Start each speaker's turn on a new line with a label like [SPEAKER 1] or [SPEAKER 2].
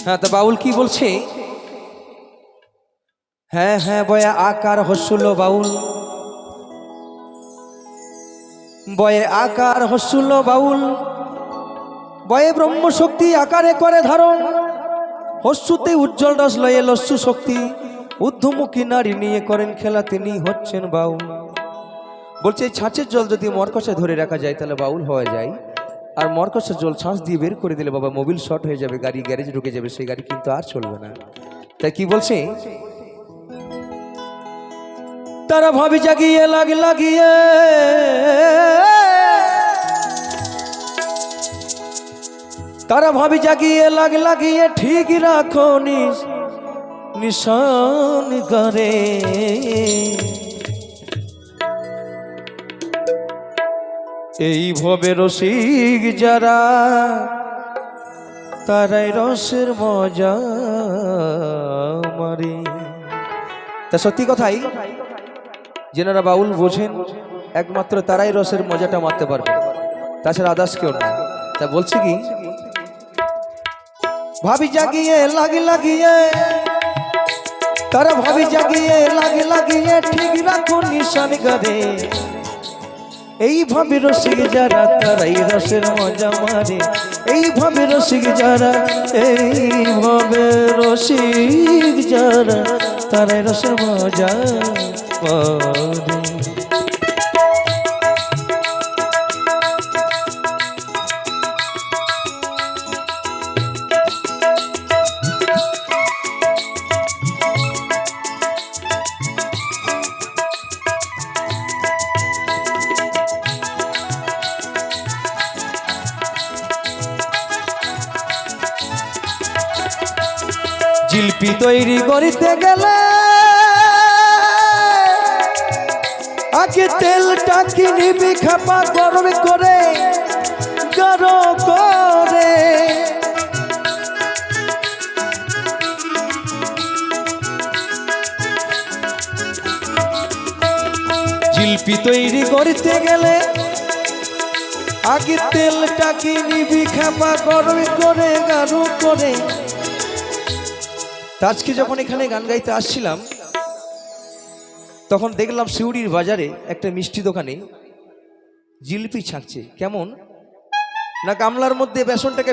[SPEAKER 1] হ্যাঁ, তো বাউল কি বলছে? হ্যাঁ হ্যাঁ বয়ে আকার হসুল বাউল, বয়ে আকার হসুল বাউল, বয়ে ব্রহ্ম শক্তি আকারে করে ধারণ, হস্যুতে উজ্জ্বল রস লয়ে লস্যু শক্তি, ঊর্ধ্বমুখী নারী নিয়ে করেন খেলা, তিনি হচ্ছেন বাউল। বলছে এই ছাঁচের জল যদি মরকসে ধরে রাখা যায় তাহলে বাউল হওয়া যায়, আর মরকসের জল ছাঁচ দিয়ে বের করে দিলে বাবা মোবিল শর্ট হয়ে যাবে, গাড়ি গ্যারেজ ঢুকে যাবে, সেই গাড়ি কিন্তু আর চলবে না। তাই কি বলছে? তারা ভাবি জাগিয়ে লাগিয়ে তারা ভাবি জাগিয়ে লাগিয়ে ঠিক রাখো নিশান করে, এই ভবে রসিক যারা তারাই রসের মজা মারে। তা সত্যি কথাই, যেনারা বাউল বোঝেন একমাত্র তারাই রসের মজাটা মারতে পারবে, তাছাড়া আদার্স কেউ না। তা বলছি কি, ভাবি জাগিয়ে লাগিয়ে তারা ভাবি জাগিয়ে লাগিয়ে ঠিক রাখো নিশান করে, এই ভাবে রসিক যারা তারাই রসের মজা মারে, এই ভাবে রসিক যারা, এই ভাবে রসিক যারা তারাই রসের মজা মারে। জিলপি তৈরি করিতে গেলে আগে তেলটা কিনিবি খাপা গরম করে গরম করে, জিলপি তৈরি করিতে গেলে আগে তেলটা কিনিবি খাপা গরম করে গরম করে। আজকে যখন এখানে গান গাইতে আসছিলাম তখন দেখলাম শিউড়ির বাজারে একটা মিষ্টি দোকানে জিলিপি ছাঁকছে। কেমন না, গামলার মধ্যে বেসনটাকে